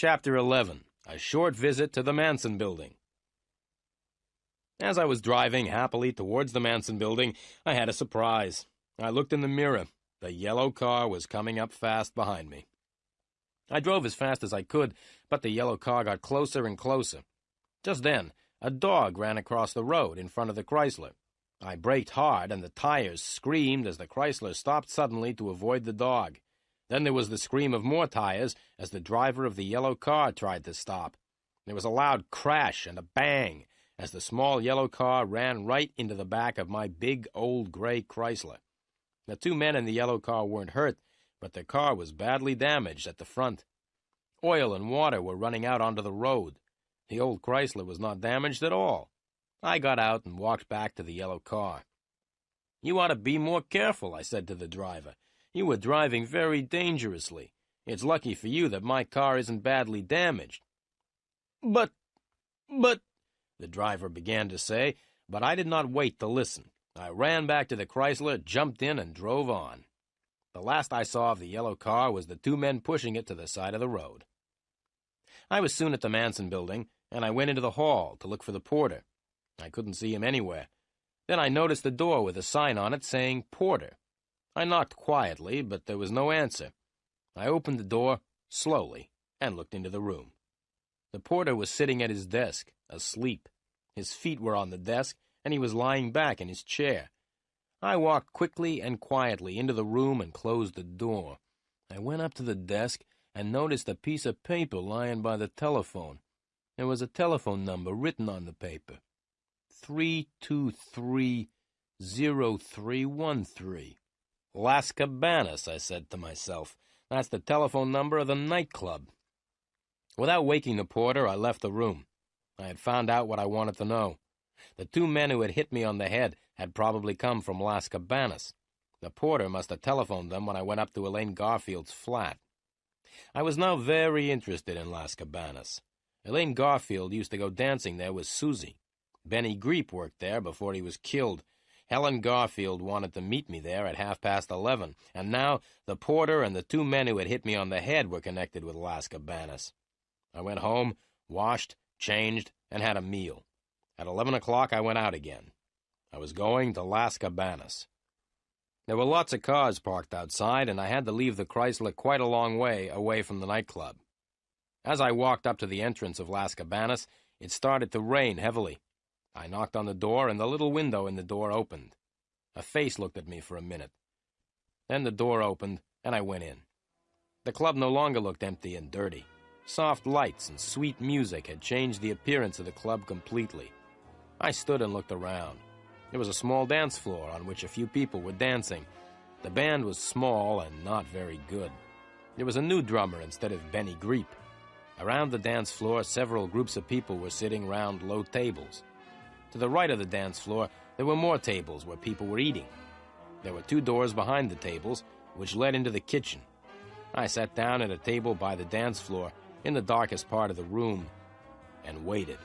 Chapter 11. A Short Visit to the Manson Building. As I was driving happily towards the Manson Building, I had a surprise. I looked in the mirror. The yellow car was coming up fast behind me. I drove as fast as I could, but the yellow car got closer and closer. Just then, a dog ran across the road in front of the Chrysler. I braked hard, and the tires screamed as the Chrysler stopped suddenly to avoid the dog. Then there was the scream of more tires as the driver of the yellow car tried to stop. There was a loud crash and a bang as the small yellow car ran right into the back of my big old gray Chrysler. The two men in the yellow car weren't hurt, but their car was badly damaged at the front. Oil and water were running out onto the road. The old Chrysler was not damaged at all. I got out and walked back to the yellow car. "You ought to be more careful," I said to the driver. "You were driving very dangerously. It's lucky for you that my car isn't badly damaged." But, the driver began to say, but I did not wait to listen. I ran back to the Chrysler, jumped in, and drove on. The last I saw of the yellow car was the two men pushing it to the side of the road. I was soon at the Manson Building, and I went into the hall to look for the porter. I couldn't see him anywhere. Then I noticed the door with a sign on it saying Porter. I knocked quietly, but there was no answer. I opened the door slowly and looked into the room. The porter was sitting at his desk, asleep. His feet were on the desk, and he was lying back in his chair. I walked quickly and quietly into the room and closed the door. I went up to the desk and noticed a piece of paper lying by the telephone. There was a telephone number written on the paper. 323-0313. Las Cabanas, I said to myself. That's the telephone number of the nightclub. Without waking the porter, I left the room. I had found out what I wanted to know. The two men who had hit me on the head had probably come from Las Cabanas. The porter must have telephoned them when I went up to Elaine Garfield's flat. I was now very interested in Las Cabanas. Elaine Garfield used to go dancing there with Susie. Benny Greep worked there before he was killed. Helen Garfield wanted to meet me there at 11:30, and now the porter and the two men who had hit me on the head were connected with Las Cabanas. I went home, washed, changed, and had a meal. At 11 o'clock, I went out again. I was going to Las Cabanas. There were lots of cars parked outside, and I had to leave the Chrysler quite a long way away from the nightclub. As I walked up to the entrance of Las Cabanas, it started to rain heavily. I knocked on the door, and the little window in the door opened. A face looked at me for a minute. Then the door opened, and I went in. The club no longer looked empty and dirty. Soft lights and sweet music had changed the appearance of the club completely. I stood and looked around. There was a small dance floor on which a few people were dancing. The band was small and not very good. There was a new drummer instead of Benny Greep. Around the dance floor, several groups of people were sitting round low tables. To the right of the dance floor, there were more tables where people were eating. There were two doors behind the tables, which led into the kitchen. I sat down at a table by the dance floor, in the darkest part of the room, and waited.